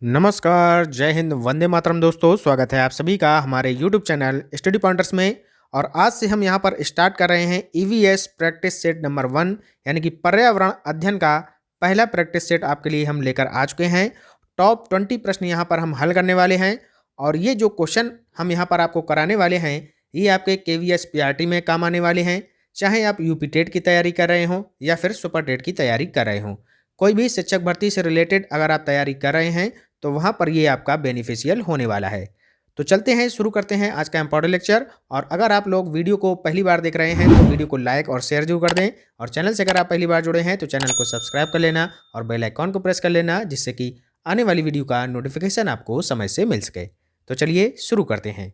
नमस्कार, जय हिंद, वंदे मातरम दोस्तों। स्वागत है आप सभी का हमारे यूट्यूब चैनल स्टडी पॉइंटर्स में। और आज से हम यहाँ पर स्टार्ट कर रहे हैं ईवीएस प्रैक्टिस सेट नंबर 1 यानी कि पर्यावरण अध्ययन का पहला प्रैक्टिस सेट आपके लिए हम लेकर आ चुके हैं। टॉप 20 प्रश्न यहाँ पर हम हल करने वाले हैं और ये जो क्वेश्चन हम यहाँ पर आपको कराने वाले हैं ये आपके केवीएस पीआरटी में काम आने वाले हैं। चाहे आप यूपी टेट की तैयारी कर रहे हों या फिर सुपर टेट की तैयारी कर रहे हों, कोई भी शिक्षक भर्ती से रिलेटेड अगर आप तैयारी कर रहे हैं तो वहाँ पर ये आपका बेनिफिशियल होने वाला है। तो चलते हैं, शुरू करते हैं आज का इम्पोर्टेंट लेक्चर। और अगर आप लोग वीडियो को पहली बार देख रहे हैं तो वीडियो को लाइक और शेयर जरूर कर दें। और चैनल से अगर आप पहली बार जुड़े हैं तो चैनल को सब्सक्राइब कर लेना और बेल आइकॉन को प्रेस कर लेना, जिससे कि आने वाली वीडियो का नोटिफिकेशन आपको समय से मिल सके। तो चलिए शुरू करते हैं।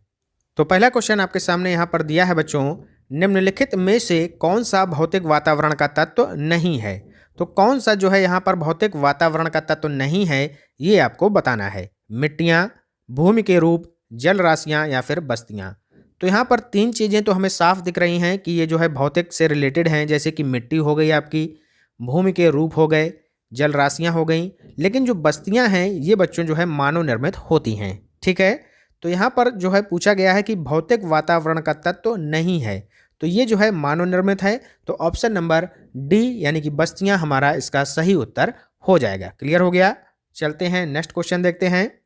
तो पहला क्वेश्चन आपके सामने यहाँ पर दिया है बच्चों, निम्नलिखित में से कौन सा भौतिक वातावरण का तत्व नहीं है। तो कौन सा जो है यहाँ पर भौतिक वातावरण का तत्व नहीं है ये आपको बताना है। मिट्टियाँ, भूमि के रूप, जल राशियाँ या फिर बस्तियाँ। तो यहाँ पर तीन चीज़ें तो हमें साफ दिख रही हैं कि ये जो है भौतिक से रिलेटेड हैं, जैसे कि मिट्टी हो गई आपकी, भूमि के रूप हो गए, जल राशियाँ हो गई। लेकिन जो बस्तियाँ हैं ये बच्चों जो है मानव निर्मित होती हैं। ठीक है, तो यहाँ पर जो है पूछा गया है कि भौतिक वातावरण का तत्व नहीं है, तो ये जो है मानव निर्मित है। तो ऑप्शन नंबर डी यानी कि बस्तियां हमारा इसका सही उत्तर हो जाएगा। क्लियर हो गया। चलते हैं नेक्स्ट क्वेश्चन देखते हैं।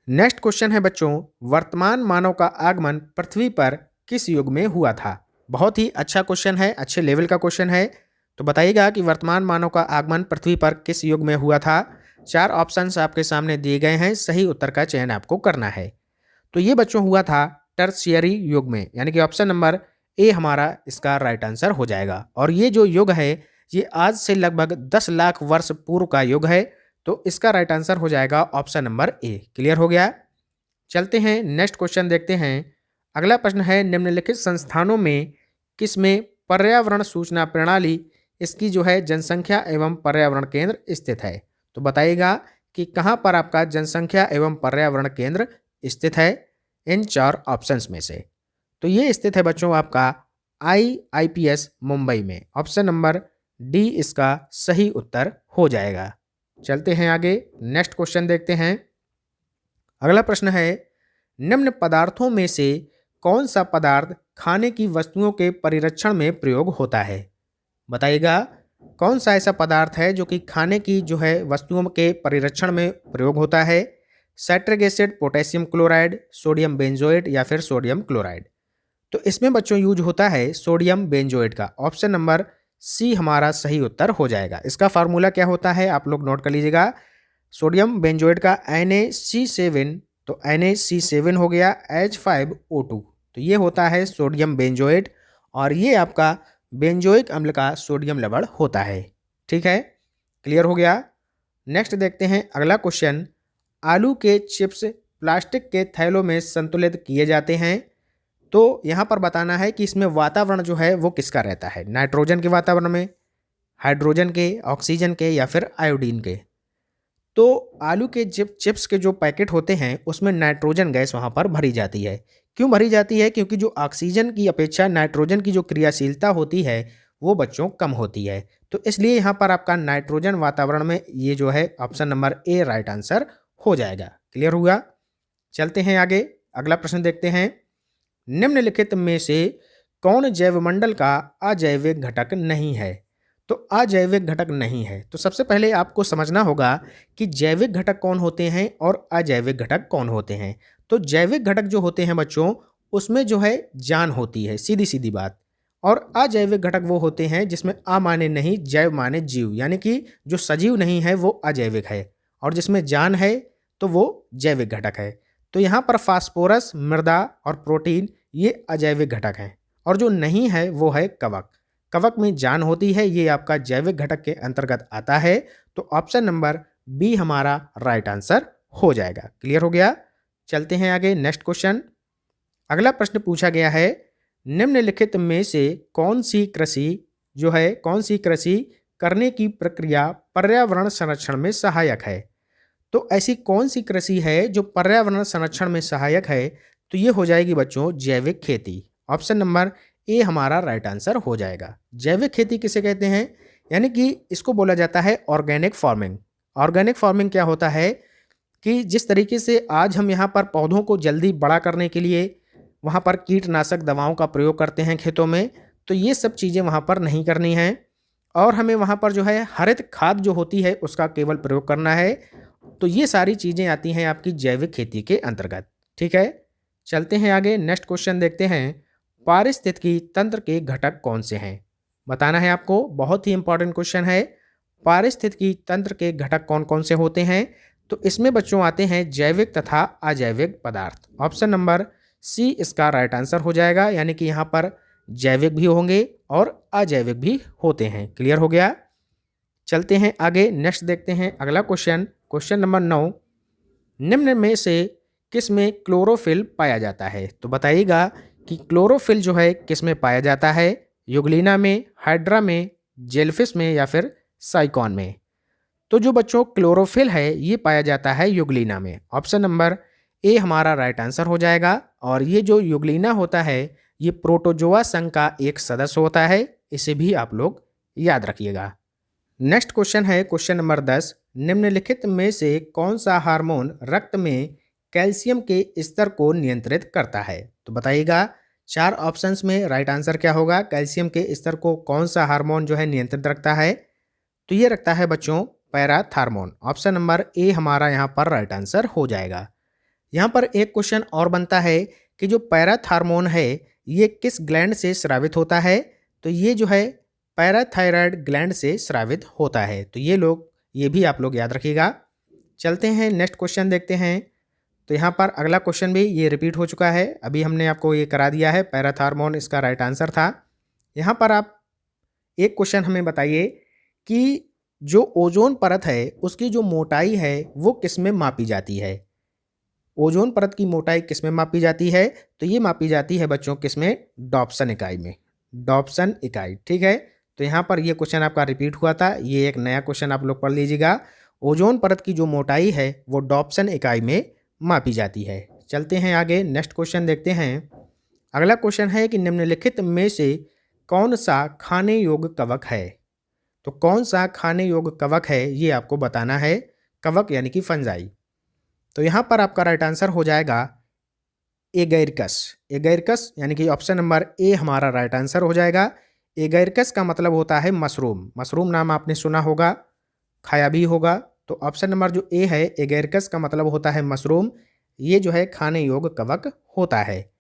नेक्स्ट क्वेश्चन है बच्चों, वर्तमान मानव का आगमन पृथ्वी पर किस युग में हुआ था। बहुत ही अच्छा क्वेश्चन है, अच्छे लेवल का क्वेश्चन है। तो बताइएगा कि वर्तमान मानव का आगमन पृथ्वी पर किस युग में हुआ था। चार ऑप्शंस आपके सामने दिए गए हैं, सही उत्तर का चयन आपको करना है। तो ये बच्चों हुआ था टर्शियरी युग में, यानी कि ऑप्शन नंबर ए हमारा इसका राइट आंसर हो जाएगा। और ये जो युग है ये आज से लगभग 10 लाख वर्ष पूर्व का युग है, तो इसका राइट आंसर हो जाएगा ऑप्शन नंबर ए। क्लियर हो गया। चलते हैं नेक्स्ट क्वेश्चन देखते हैं। अगला प्रश्न है, निम्नलिखित संस्थानों में किसमें पर्यावरण सूचना प्रणाली इसकी जो है जनसंख्या एवं पर्यावरण केंद्र स्थित है। तो बताइएगा कि कहाँ पर आपका जनसंख्या एवं पर्यावरण केंद्र स्थित है इन चार ऑप्शंस में से। तो ये स्थित है बच्चों आपका IIPS मुंबई में। ऑप्शन नंबर डी इसका सही उत्तर हो जाएगा। चलते हैं आगे, नेक्स्ट क्वेश्चन देखते हैं। अगला प्रश्न है, निम्न पदार्थों में से कौन सा पदार्थ खाने की वस्तुओं के परिरक्षण में प्रयोग होता है। बताइएगा कौन सा ऐसा पदार्थ है जो कि खाने की जो है वस्तुओं के परिरक्षण में प्रयोग होता है। Citric acid, potassium chloride, sodium benzoate या फिर सोडियम क्लोराइड। तो इसमें बच्चों यूज होता है सोडियम बेंजोएट का। ऑप्शन नंबर सी हमारा सही उत्तर हो जाएगा। इसका फार्मूला क्या होता है आप लोग नोट कर लीजिएगा। सोडियम बेंजोएट का Na(C7), तो Na(C7) हो गया H5O2, तो ये होता है सोडियम बेंजोएट और ये आपका बेंजोइक अम्ल का सोडियम लवण होता है। ठीक है, क्लियर हो गया। नेक्स्ट देखते हैं अगला क्वेश्चन। आलू के चिप्स प्लास्टिक के थैलों में संतुलित किए जाते हैं, तो यहाँ पर बताना है कि इसमें वातावरण जो है वो किसका रहता है। नाइट्रोजन के वातावरण में, हाइड्रोजन के, ऑक्सीजन के या फिर आयोडीन के। तो आलू के चिप्स के जो पैकेट होते हैं उसमें नाइट्रोजन गैस वहाँ पर भरी जाती है। क्यों भरी जाती है? क्योंकि जो ऑक्सीजन की अपेक्षा नाइट्रोजन की जो क्रियाशीलता होती है वो बच्चों कम होती है, तो इसलिए यहाँ पर आपका नाइट्रोजन वातावरण में ये जो है option number A right answer हो जाएगा। क्लियर हुआ। चलते हैं आगे, अगला प्रश्न देखते हैं। निम्नलिखित में से कौन जैवमंडल का अजैविक घटक नहीं है। तो अजैविक घटक नहीं है, तो सबसे पहले आपको समझना होगा कि जैविक घटक कौन होते हैं और अजैविक घटक कौन होते हैं। तो जैविक घटक जो होते हैं बच्चों उसमें जो है जान होती है, सीधी सीधी बात। और अजैविक घटक वो होते हैं जिसमें अ माने नहीं, जैव माने जीव, यानी कि जो सजीव नहीं है वो अजैविक है और जिसमें जान है तो वो जैविक घटक है। तो यहाँ पर फास्फोरस, मृदा और प्रोटीन ये अजैविक घटक हैं और जो नहीं है वो है कवक। कवक में जान होती है, ये आपका जैविक घटक के अंतर्गत आता है। तो ऑप्शन नंबर बी हमारा राइट आंसर हो जाएगा। क्लियर हो गया। चलते हैं आगे, नेक्स्ट क्वेश्चन। अगला प्रश्न पूछा गया है, निम्नलिखित में से कौन सी कृषि करने की प्रक्रिया पर्यावरण संरक्षण में सहायक है। तो ऐसी कौन सी कृषि है जो पर्यावरण संरक्षण में सहायक है। तो ये हो जाएगी बच्चों जैविक खेती। ऑप्शन नंबर ए हमारा राइट आंसर हो जाएगा। जैविक खेती किसे कहते हैं? यानी कि इसको बोला जाता है ऑर्गेनिक फार्मिंग। ऑर्गेनिक फार्मिंग क्या होता है कि जिस तरीके से आज हम यहाँ पर पौधों को जल्दी बड़ा करने के लिए वहाँ पर कीटनाशक दवाओं का प्रयोग करते हैं खेतों में, तो ये सब चीज़ें वहाँ पर नहीं करनी हैं और हमें वहाँ पर जो है हरित खाद जो होती है उसका केवल प्रयोग करना है। तो ये सारी चीज़ें आती हैं आपकी जैविक खेती के अंतर्गत। ठीक है, चलते हैं आगे। नेक्स्ट क्वेश्चन देखते हैं, पारिस्थितिकी तंत्र के घटक कौन से हैं? बताना है आपको, बहुत ही इंपॉर्टेंट क्वेश्चन है। पारिस्थितिकी तंत्र के घटक कौन कौन से होते हैं? तो इसमें बच्चों आते हैं जैविक तथा अजैविक पदार्थ। ऑप्शन नंबर सी इसका राइट आंसर हो जाएगा, यानी कि यहाँ पर जैविक भी होंगे और अजैविक भी होते हैं। क्लियर हो गया? चलते हैं आगे। नेक्स्ट देखते हैं अगला क्वेश्चन, क्वेश्चन नंबर 9, निम्न में से किस में क्लोरोफिल पाया जाता है? तो बताइएगा कि क्लोरोफिल जो है किस में पाया जाता है? यूग्लिना में, हाइड्रा में, जेलफिश में या फिर साइकॉन में? तो जो बच्चों क्लोरोफिल है ये पाया जाता है यूग्लिना में। ऑप्शन नंबर ए हमारा राइट आंसर हो जाएगा। और ये जो यूग्लिना होता है ये प्रोटोजोआ संघ का एक सदस्य होता है, इसे भी आप लोग याद रखिएगा। नेक्स्ट क्वेश्चन है क्वेश्चन नंबर 10, निम्नलिखित में से कौन सा हार्मोन रक्त में कैल्शियम के स्तर को नियंत्रित करता है? तो बताइएगा, 4 ऑप्शंस में राइट आंसर क्या होगा? कैल्शियम के स्तर को कौन सा हार्मोन जो है नियंत्रित रखता है? तो ये रखता है बच्चों पैराथार्मोन। ऑप्शन नंबर ए हमारा यहाँ पर राइट आंसर हो जाएगा। यहाँ पर एक क्वेश्चन और बनता है कि जो पैराथार्मोन है ये किस ग्लैंड से स्रावित होता है? तो ये जो है पैराथायराइड ग्लैंड से स्रावित होता है। तो ये भी आप लोग याद रखिएगा। चलते हैं नेक्स्ट क्वेश्चन देखते हैं। तो यहाँ पर अगला क्वेश्चन भी ये रिपीट हो चुका है, अभी हमने आपको ये करा दिया है, पैराथार्मोन इसका राइट आंसर था। यहाँ पर आप एक क्वेश्चन हमें बताइए कि जो ओजोन परत है उसकी जो मोटाई है वो किस में मापी जाती है? ओजोन परत की मोटाई किस में मापी जाती है? तो ये मापी जाती है बच्चों किस में? डॉप्सन इकाई में। डॉप्सन इकाई, ठीक है। तो यहाँ पर ये क्वेश्चन आपका रिपीट हुआ था, ये एक नया क्वेश्चन आप लोग पढ़ लीजिएगा। ओजोन परत की जो मोटाई है वो डॉप्सन इकाई में मापी जाती है। चलते हैं आगे, नेक्स्ट क्वेश्चन देखते हैं। अगला क्वेश्चन है कि निम्नलिखित में से कौन सा खाने योग्य कवक है? तो कौन सा खाने योग्य कवक है ये आपको बताना है। कवक यानी कि फंजाई। तो यहाँ पर आपका राइट आंसर हो जाएगा एगैरिकस। एगैरिकस यानी कि ऑप्शन नंबर ए हमारा राइट आंसर हो जाएगा। एगैरिकस का मतलब होता है मशरूम। मशरूम नाम आपने सुना होगा, खाया भी होगा। तो ऑप्शन नंबर जो ए है एगैरिकस का मतलब होता है मशरूम। ये जो है खाने योग्य कवक होता है।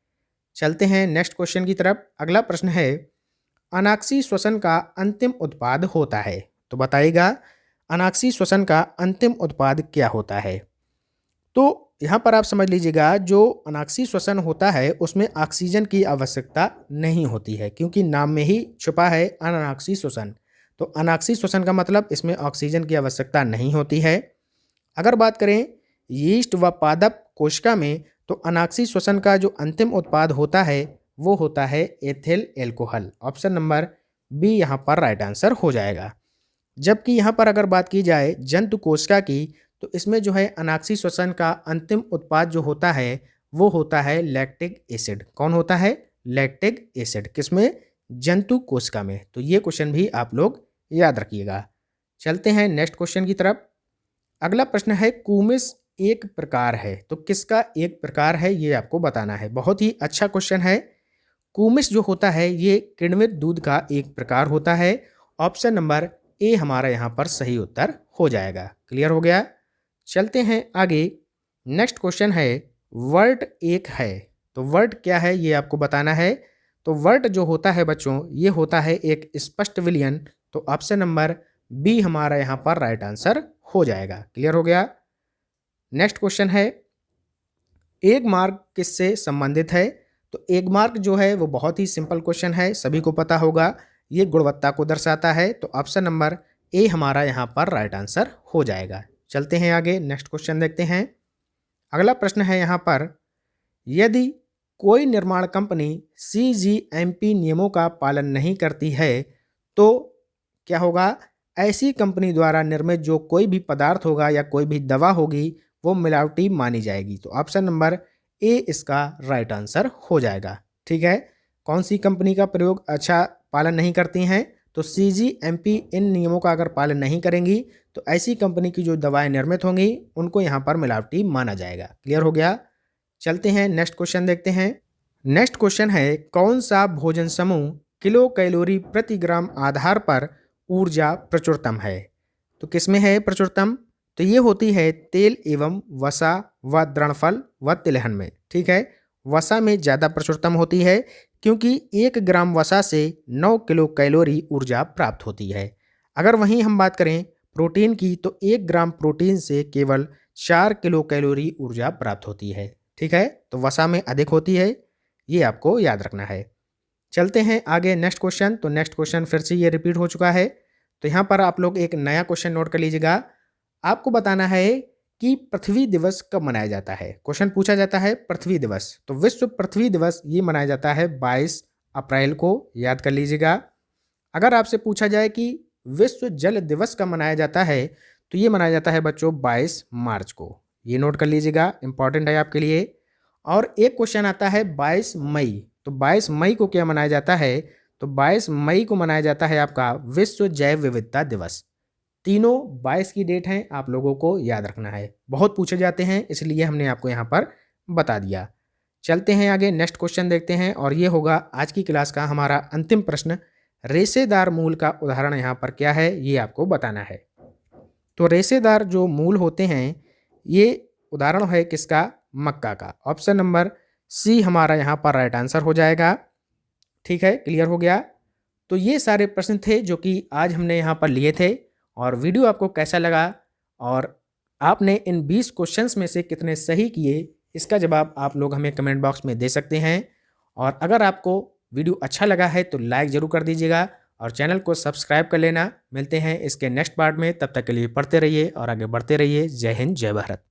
चलते हैं नेक्स्ट क्वेश्चन की तरफ। अगला प्रश्न है, अनाक्षी श्वसन का अंतिम उत्पाद होता है। तो बताइएगा अनाक्षी श्वसन का अंतिम उत्पाद क्या होता है? तो यहाँ पर आप समझ लीजिएगा, जो अनाक्षी श्वसन होता है उसमें ऑक्सीजन की आवश्यकता नहीं होती है, क्योंकि नाम में ही छुपा है अनाक्षी श्वसन। तो अनाक्षी श्वसन का मतलब इसमें ऑक्सीजन की आवश्यकता नहीं होती है। अगर बात करें यीस्ट व पादप कोशिका में, तो अनाक्षी श्वसन का जो अंतिम उत्पाद होता है वो होता है ethyl alcohol. Option number B यहाँ पर राइट आंसर हो जाएगा। जबकि यहाँ पर अगर बात की जाए जंतु कोशिका की, तो इसमें जो है अनाक्षी श्वसन का अंतिम उत्पाद जो होता है वो होता है लैक्टिक एसिड। कौन होता है? Lactic acid. किसमें? जंतु कोशिका में। तो ये क्वेश्चन भी आप लोग याद रखिएगा। चलते हैं नेक्स्ट क्वेश्चन की तरफ। अगला प्रश्न है, कुमिस एक प्रकार है। तो किसका एक प्रकार है ये आपको बताना है। बहुत ही अच्छा क्वेश्चन है। कुमिस जो होता है ये किण्वित दूध का एक प्रकार होता है। ऑप्शन नंबर ए हमारा यहाँ पर सही उत्तर हो जाएगा। क्लियर हो गया? चलते हैं आगे। नेक्स्ट क्वेश्चन है, वर्ट एक है। तो वर्ट क्या है ये आपको बताना है। तो वर्ट जो होता है बच्चों ये होता है एक स्पष्ट विलयन। तो ऑप्शन नंबर बी हमारा यहाँ पर राइट आंसर हो जाएगा। क्लियर हो गया? नेक्स्ट क्वेश्चन है, एग मार्क किससे संबंधित है? तो एग मार्क जो है वो बहुत ही सिंपल क्वेश्चन है, सभी को पता होगा। ये गुणवत्ता को दर्शाता है। तो ऑप्शन नंबर ए हमारा यहाँ पर राइट आंसर हो जाएगा। चलते हैं आगे, नेक्स्ट क्वेश्चन देखते हैं। अगला प्रश्न है यहाँ पर, यदि कोई निर्माण कंपनी CGMP नियमों का पालन नहीं करती है तो क्या होगा? ऐसी कंपनी द्वारा निर्मित जो कोई भी पदार्थ होगा या कोई भी दवा होगी वो मिलावटी मानी जाएगी। तो ऑप्शन नंबर ए इसका राइट आंसर हो जाएगा। ठीक है, कौन सी कंपनी का प्रयोग अच्छा पालन नहीं करती हैं? तो CGMP इन नियमों का अगर पालन नहीं करेंगी तो ऐसी कंपनी की जो दवाएं निर्मित होंगी उनको यहाँ पर मिलावटी माना जाएगा। क्लियर हो गया? चलते हैं नेक्स्ट क्वेश्चन देखते हैं। नेक्स्ट क्वेश्चन है, कौन सा भोजन समूह किलो कैलोरी प्रति ग्राम आधार पर ऊर्जा प्रचुरतम है? तो किसमें है प्रचुरतम? तो ये होती है तेल एवं वसा व दृढ़फल व तिलहन में। ठीक है, वसा में ज़्यादा प्रचुरतम होती है क्योंकि 1 ग्राम वसा से 9 किलो कैलोरी ऊर्जा प्राप्त होती है। अगर वहीं हम बात करें प्रोटीन की तो 1 ग्राम प्रोटीन से केवल 4 किलो कैलोरी ऊर्जा प्राप्त होती है। ठीक है, तो वसा में अधिक होती है, ये आपको याद रखना है। चलते हैं आगे नेक्स्ट क्वेश्चन। तो नेक्स्ट क्वेश्चन फिर से ये रिपीट हो चुका है, तो यहाँ पर आप लोग एक नया क्वेश्चन नोट कर लीजिएगा। आपको बताना है कि पृथ्वी दिवस कब मनाया जाता है। क्वेश्चन पूछा जाता है पृथ्वी दिवस, तो विश्व पृथ्वी दिवस ये मनाया जाता है 22 अप्रैल को, याद कर लीजिएगा। अगर आपसे पूछा जाए कि विश्व जल दिवस कब मनाया जाता है, तो ये मनाया जाता है बच्चों 22 मार्च को, ये नोट कर लीजिएगा, इंपॉर्टेंट है आपके लिए। और एक क्वेश्चन आता है 22 मई, तो 22 मई को क्या मनाया जाता है? तो 22 मई को मनाया जाता है आपका विश्व जैव विविधता दिवस। तीनों 22 की डेट हैं, आप लोगों को याद रखना है, बहुत पूछे जाते हैं इसलिए हमने आपको यहाँ पर बता दिया। चलते हैं आगे नेक्स्ट क्वेश्चन देखते हैं, और ये होगा आज की क्लास का हमारा अंतिम प्रश्न। रेशेदार मूल का उदाहरण यहाँ पर क्या है, ये आपको बताना है। तो रेशेदार जो मूल होते हैं ये उदाहरण है किसका? मक्का का। ऑप्शन नंबर सी हमारा यहाँ पर राइट आंसर हो जाएगा। ठीक है, क्लियर हो गया? तो ये सारे प्रश्न थे जो कि आज हमने यहाँ पर लिए थे, और वीडियो आपको कैसा लगा और आपने इन 20 क्वेश्चंस में से कितने सही किए, इसका जवाब आप लोग हमें कमेंट बॉक्स में दे सकते हैं। और अगर आपको वीडियो अच्छा लगा है तो लाइक ज़रूर कर दीजिएगा और चैनल को सब्सक्राइब कर लेना। मिलते हैं इसके नेक्स्ट पार्ट में, तब तक के लिए पढ़ते रहिए और आगे बढ़ते रहिए। जय हिंद, जय भारत।